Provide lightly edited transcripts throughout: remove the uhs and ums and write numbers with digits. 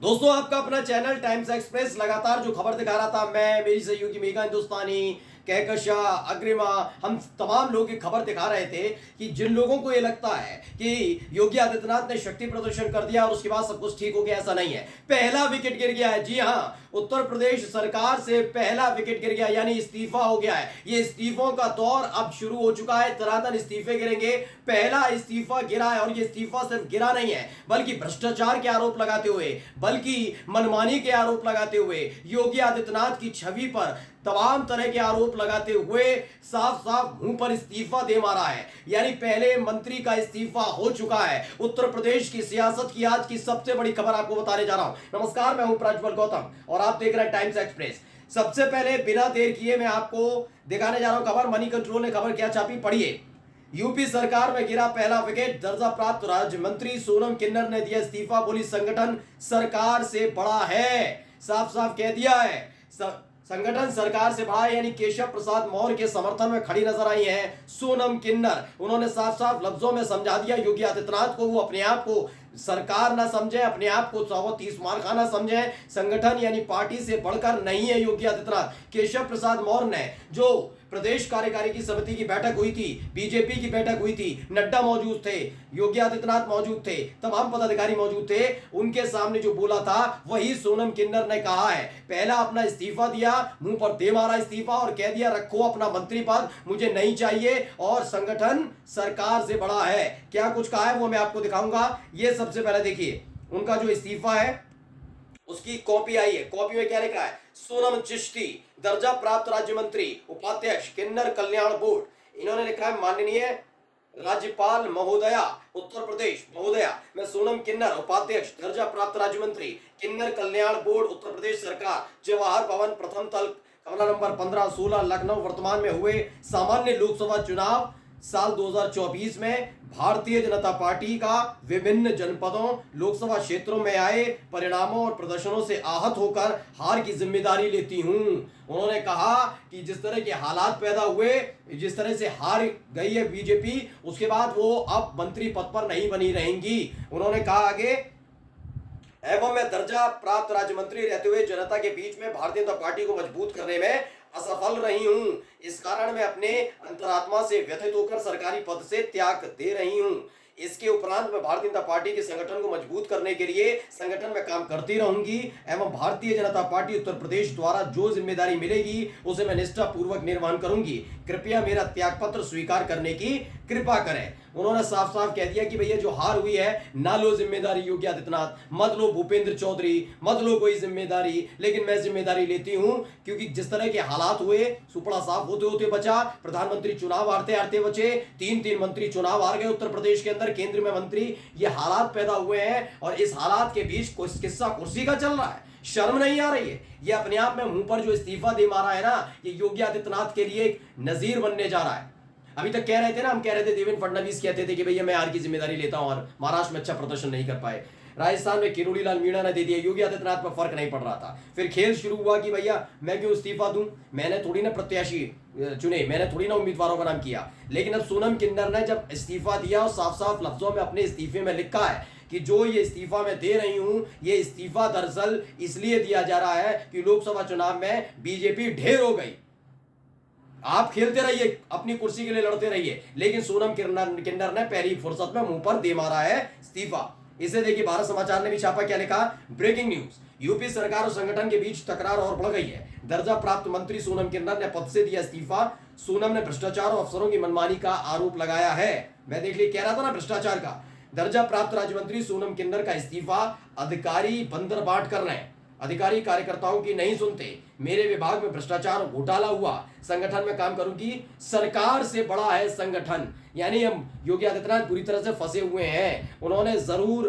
दोस्तों, आपका अपना चैनल टाइम्स एक्सप्रेस लगातार जो खबर दिखा रहा था, मैं, मेरी सहयोगी मेघा हिंदुस्तानी, कहकशा, अग्रिमा, हम तमाम लोग ये खबर दिखा रहे थे कि जिन लोगों को ये लगता है कि योगी आदित्यनाथ ने शक्ति प्रदर्शन कर दिया और उसके बाद सब कुछ ठीक हो गया, ऐसा नहीं है। पहला विकेट गिर गया है। जी हाँ, उत्तर प्रदेश सरकार से पहला विकेट गिर गया, यानी इस्तीफा हो गया है। ये इस्तीफों का दौर अब शुरू हो चुका है। तनातन इस्तीफे गिरेंगे। पहला इस्तीफा गिरा है और ये इस्तीफा सिर्फ गिरा नहीं है, बल्कि भ्रष्टाचार के आरोप लगाते हुए, बल्कि मनमानी के आरोप लगाते हुए, योगी आदित्यनाथ की छवि पर तमाम तरह के आरोप लगाते हुए साफ साफ मुंह पर इस्तीफा दे मारा है। यानी पहले मंत्री का इस्तीफा हो चुका है। उत्तर प्रदेश की सियासत की आज की सबसे बड़ी खबर आपको बताने जा रहा हूं। नमस्कार, मैं हूं प्रज्वल गौतम और आप देख रहे हैं टाइम्स एक्सप्रेस। सबसे पहले बिना देर किए मैं आपको दिखाने जा रहा हूं खबर। मनी कंट्रोल ने खबर क्या छापी, पढ़िए। यूपी सरकार में गिरा पहला विकेट, दर्जा प्राप्त राज्य मंत्री सोनम किन्नर ने दिया इस्तीफा, बोली संगठन सरकार से बड़ा है। साफ साफ कह दिया है, संगठन सरकार से बड़ा है। यानी केशव प्रसाद मौर्य के समर्थन में खड़ी नजर आई है सोनम किन्नर। उन्होंने साफ साफ लफ्जों में समझा दिया योगी आदित्यनाथ को, वो अपने आप को सरकार ना समझे, अपने आप को 130 मार खाना समझे। संगठन यानी पार्टी से बढ़कर नहीं है योगी आदित्यनाथ। केशव प्रसाद मौर्य ने जो प्रदेश कार्यकारी की समिति की बैठक हुई थी, बीजेपी की बैठक हुई थी, नड्डा मौजूद थे, योगी आदित्यनाथ मौजूद थे, तमाम पदाधिकारी मौजूद थे, उनके सामने जो बोला था वही सोनम किन्नर ने कहा है। पहला अपना इस्तीफा दिया, मुंह पर दे मारा इस्तीफा और कह दिया रखो अपना मंत्री पद, मुझे नहीं चाहिए और संगठन सरकार से बड़ा है। क्या कुछ कहा है वो मैं आपको दिखाऊंगा। ये सबसे पहले देखिए, उनका जो इस्तीफा है उसकी कॉपी आई है। कॉपी में क्या लिखा है, सोनम चिश्ती, दर्जा प्राप्त राज्य मंत्री, उपाध्यक्ष किन्नर कल्याण बोर्ड। इन्होंने लिखा है माननीय राज्यपाल महोदया उत्तर प्रदेश महोदया, मैं सोनम किन्नर, उपाध्यक्ष दर्जा प्राप्त राज्य मंत्री किन्नर कल्याण बोर्ड उत्तर प्रदेश सरकार, जवाहर भवन, प्रथम तल, कमरा नंबर 15-16, लखनऊ। वर्तमान में हुए सामान्य लोकसभा चुनाव साल 2024 में भारतीय जनता पार्टी का विभिन्न जनपदों लोकसभा क्षेत्रों में आए परिणामों और प्रदर्शनों से आहत होकर हार की जिम्मेदारी लेती हूं। उन्होंने कहा कि जिस तरह के हालात पैदा हुए, जिस तरह से हार गई है बीजेपी, उसके बाद वो अब मंत्री पद पर नहीं बनी रहेंगी। उन्होंने कहा आगे, एवं मैं दर्जा प्राप्त राज्य मंत्री रहते हुए जनता के बीच में भारतीय जनता पार्टी को मजबूत करने में असफल रही हूं। इस कारण मैं अपने अंतरात्मा से व्यथित होकर सरकारी पद से त्याग दे रही हूं। इसके उपरांत मैं भारतीय जनता पार्टी के संगठन को मजबूत करने के लिए संगठन में काम करती रहूंगी एवं भारतीय जनता पार्टी उत्तर प्रदेश द्वारा जो जिम्मेदारी मिलेगी उसे मैं निष्ठा पूर्वक निर्वहन करूंगी। कृपया मेरा त्यागपत्र स्वीकार करने की कृपा करें। उन्होंने साफ साफ कह दिया कि भैया जो हार हुई है, ना लो जिम्मेदारी योगी आदित्यनाथ, मत लो भूपेंद्र चौधरी, मत लो कोई जिम्मेदारी, लेकिन मैं जिम्मेदारी लेती हूं क्योंकि जिस तरह के हालात हुए, सुपड़ा साफ होते होते बचा, प्रधानमंत्री चुनाव हारते हारते बचे, तीन मंत्री चुनाव हार गए उत्तर प्रदेश के अंदर, केंद्र में मंत्री, ये हालात पैदा हुए हैं और इस हालात के बीच किस्सा कुर्सी का चल रहा है। शर्म नहीं आ रही है? ये अपने आप में मुंह पर जो इस्तीफा दे मारा है ना, ये योगी आदित्यनाथ के लिए एक नजीर बनने जा रहा है। अभी तक कह रहे थे ना, हम कह रहे थे, देवेंद्र फडणवीस कहते थे कि भैया मैं हार की जिम्मेदारी लेता हूं और महाराष्ट्र में अच्छा प्रदर्शन नहीं कर पाए, राजस्थान में किरोड़ी लाल मीणा ने दे दिया, योगी आदित्यनाथ पर फर्क नहीं पड़ रहा था। फिर खेल शुरू हुआ कि भैया मैं क्यों इस्तीफा दूं, मैंने थोड़ी ना प्रत्याशी चुने, मैंने थोड़ी ना उम्मीदवारों का नाम किया। लेकिन अब सोनम किन्नर ने जब इस्तीफा दिया और साफ साफ लफ्जों में अपने इस्तीफे में लिखा है कि जो ये इस्तीफा मैं दे रही हूं, ये इस्तीफा दरअसल इसलिए दिया जा रहा है कि लोकसभा चुनाव में बीजेपी ढेर हो गई। आप खेलते रहिए, अपनी कुर्सी के लिए लड़ते रहिए, लेकिन सोनम किन्नर ने पहली फुर्सत में मुंह पर दे मारा है इस्तीफा। इसे देखिए, भारत समाचार ने भी छापा, क्या लिखा, ब्रेकिंग न्यूज, यूपी सरकार और संगठन के बीच तकरार और बढ़ गई है। दर्जा प्राप्त मंत्री सोनम किन्नर ने पद से दिया इस्तीफा। सोनम ने भ्रष्टाचार और अफसरों की मनमानी का आरोप लगाया है। मैं देख ली कह रहा था ना, भ्रष्टाचार का। दर्जा प्राप्त राज्य मंत्री सोनम किन्नर का इस्तीफा, अधिकारी बंदर बांट कर रहे हैं, अधिकारी कार्यकर्ताओं की नहीं सुनते, मेरे विभाग में भ्रष्टाचार और घोटाला हुआ, संगठन में काम करूंगी, सरकार से बड़ा है संगठन। यानी हम योगी आदित्यनाथ पूरी तरह से फंसे हुए हैं। उन्होंने जरूर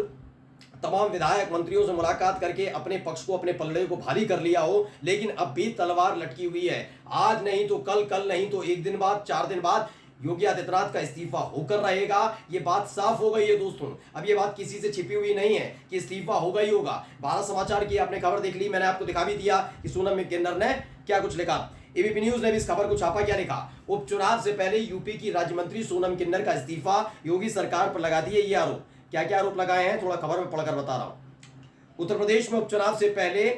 तमाम विधायक मंत्रियों से मुलाकात करके अपने पक्ष को, अपने पल्ले को भारी कर लिया हो, लेकिन अब भी तलवार लटकी हुई है। आज नहीं तो कल, कल नहीं तो एक दिन बाद, 4 दिन बाद योगी आदित्यनाथ का इस्तीफा होकर रहेगा। ये बात साफ हो गई है दोस्तों। अब ये बात किसी से छिपी हुई नहीं है कि इस्तीफा होगा ही होगा। भारत समाचार की आपने खबर देख ली, मैंने आपको दिखा भी दिया कि सोनम किन्नर ने क्या कुछ लिखा। एबीपी न्यूज ने भी इस खबर को छापा, क्या लिखा, उपचुनाव से पहले यूपी की राज्य मंत्री सोनम किन्नर का इस्तीफा, योगी सरकार पर लगा दिए ये आरोप। क्या क्या आरोप लगाए हैं, थोड़ा खबर में पढ़कर बता रहा हूं। उत्तर प्रदेश में उपचुनाव से पहले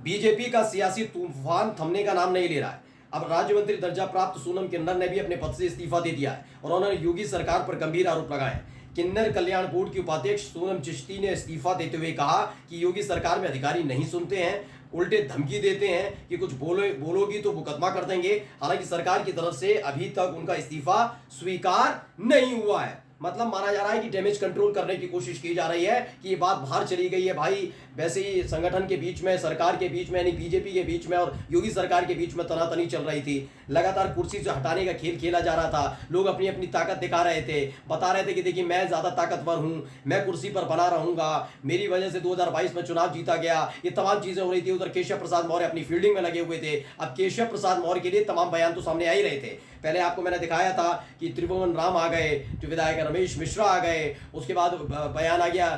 बीजेपी का सियासी तूफान थमने का नाम नहीं ले रहा है। अब राज्य मंत्री दर्जा प्राप्त सोनम किन्नर ने भी अपने पद से इस्तीफा दे दिया है और उन्होंने योगी सरकार पर गंभीर आरोप लगाए हैं। किन्नर कल्याण बोर्ड की उपाध्यक्ष सोनम चिश्ती ने इस्तीफा देते हुए कहा कि योगी सरकार में अधिकारी नहीं सुनते हैं, उल्टे धमकी देते हैं कि कुछ बोलोगी तो मुकदमा कर देंगे। हालांकि सरकार की तरफ से अभी तक उनका इस्तीफा स्वीकार नहीं हुआ है। मतलब माना जा रहा है कि डैमेज कंट्रोल करने की कोशिश की जा रही है कि ये बात बाहर चली गई है। भाई वैसे ही संगठन के बीच में, सरकार के बीच में, यानी बीजेपी के बीच में और योगी सरकार के बीच में तनातनी चल रही थी। लगातार कुर्सी से हटाने का खेल खेला जा रहा था। लोग अपनी अपनी ताकत दिखा रहे थे, बता रहे थे कि देखिए मैं ज्यादा ताकतवर हूं, मैं कुर्सी पर बना रहूंगा, मेरी वजह से 2022 में चुनाव जीता गया। ये तमाम चीजें हो रही थी। उधर केशव प्रसाद मौर्य अपनी फील्डिंग में लगे हुए थे। अब केशव प्रसाद मौर्य के लिए तमाम बयान तो सामने आ ही रहे थे। पहले आपको मैंने दिखाया था कि त्रिभुवन राम आ गए, जो विधायक रमेश मिश्रा आ गए, उसके बाद बयान आ गया,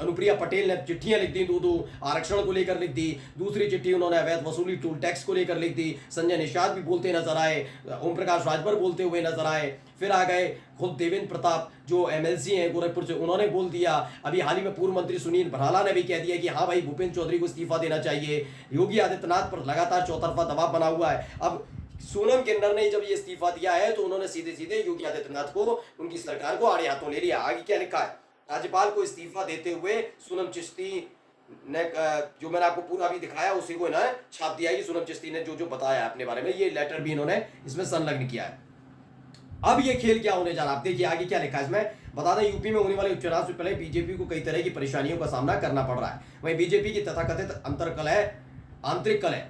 अनुप्रिया पटेल ने चिट्ठियां लिख दी, दो आरक्षण को लेकर लिख दी, दूसरी चिट्ठी उन्होंने अवैध वसूली टोल टैक्स को लेकर लिख दी, संजय निषाद भी बोलते नजर आए, ओम प्रकाश राजभर बोलते हुए नजर आए, फिर आ गए खुद देवेंद्र प्रताप जो एमएलसी हैं गोरखपुर से, उन्होंने बोल दिया। अभी हाल ही में पूर्व मंत्री सुनील भराला ने भी कह दिया कि हाँ भाई भूपेंद्र चौधरी को इस्तीफा देना चाहिए। योगी आदित्यनाथ पर लगातार चौतरफा दबाव बना हुआ है। अब सोनम किन्नर ने जब ये इस्तीफा दिया है तो उन्होंने सीधे सीधे योगी आदित्यनाथ को, उनकी सरकार को आड़े हाथों ले लिया। आगे क्या लिखा है, राज्यपाल को इस्तीफा देते हुए सोनम चिश्ती ने, जो मैंने आपको पूरा भी दिखाया उसी को इन्होंने छाप दिया कि सोनम चिश्ती ने जो जो बताया अपने बारे में, ये लेटर भी इन्होंने इसमें संलग्न किया है। अब ये खेल क्या होने जा रहा है, आप देखिए आगे क्या लिखा है इसमें। बता दें यूपी में होने वाले उपचुनाव से पहले बीजेपी को कई तरह की परेशानियों का सामना करना पड़ रहा है। वहीं बीजेपी की तथाकथित आंतरिक कलह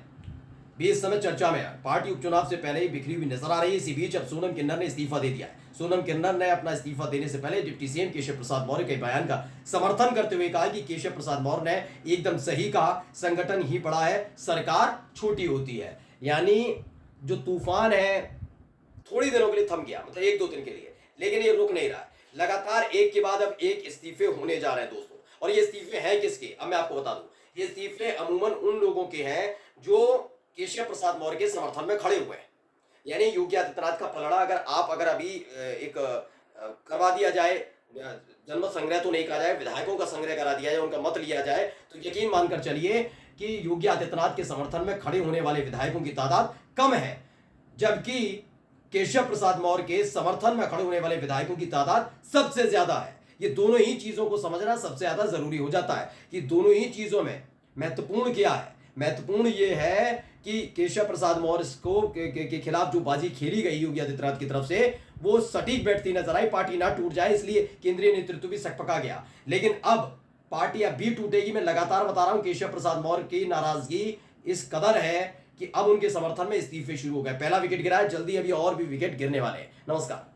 भी इस समय चर्चा में है। पार्टी उपचुनाव से पहले ही बिखरी हुई नजर आ रही है। इसी बीच अब सोनम किन्नर ने इस्तीफा दे दिया है। सोनम किन्नर ने अपना इस्तीफा देने से पहले डिप्टी सीएम केशव प्रसाद मौर्य के बयान का समर्थन करते हुए कहा कि केशव प्रसाद मौर्य ने एकदम सही कहा, संगठन ही बड़ा है, सरकार छोटी होती है। यानी जो तूफान है थोड़ी दिनों के लिए थम गया, मतलब 1-2 दिन के लिए, लेकिन ये रुक नहीं रहा है। लगातार एक के बाद अब एक इस्तीफे होने जा रहे हैं दोस्तों। और ये इस्तीफे हैं किसके, अब मैं आपको बता दूं। ये इस्तीफे अमूमन उन लोगों के हैं जो केशव प्रसाद मौर्य के समर्थन में खड़े हुए हैं। यानी योगी आदित्यनाथ का पलड़ा अगर अभी एक करवा दिया जाए, जनमत संग्रह तो नहीं कहा जाए, विधायकों का संग्रह करा दिया जाए, उनका मत लिया जाए, तो यकीन मानकर चलिए कि योगी आदित्यनाथ के समर्थन में खड़े होने वाले विधायकों की तादाद कम है, जबकि केशव प्रसाद मौर्य के समर्थन में खड़े होने वाले विधायकों की तादाद सबसे ज्यादा है। ये दोनों ही चीजों को समझना सबसे ज्यादा जरूरी हो जाता है कि दोनों ही चीजों में महत्वपूर्ण क्या है। महत्वपूर्ण ये है कि केशव प्रसाद मौर्य को के खिलाफ जो बाजी खेली गई योगी आदित्यनाथ की तरफ से वो सटीक बैठती नजर आई, पार्टी ना टूट जाए, इसलिए केंद्रीय नेतृत्व भी सकपका गया। लेकिन अब पार्टी अब भी टूटेगी। मैं लगातार बता रहा हूं केशव प्रसाद मौर्य की नाराजगी इस कदर है कि अब उनके समर्थन में इस्तीफे शुरू हो गए। पहला विकेट गिरा है, जल्दी अभी और भी विकेट गिरने वाले हैं। नमस्कार।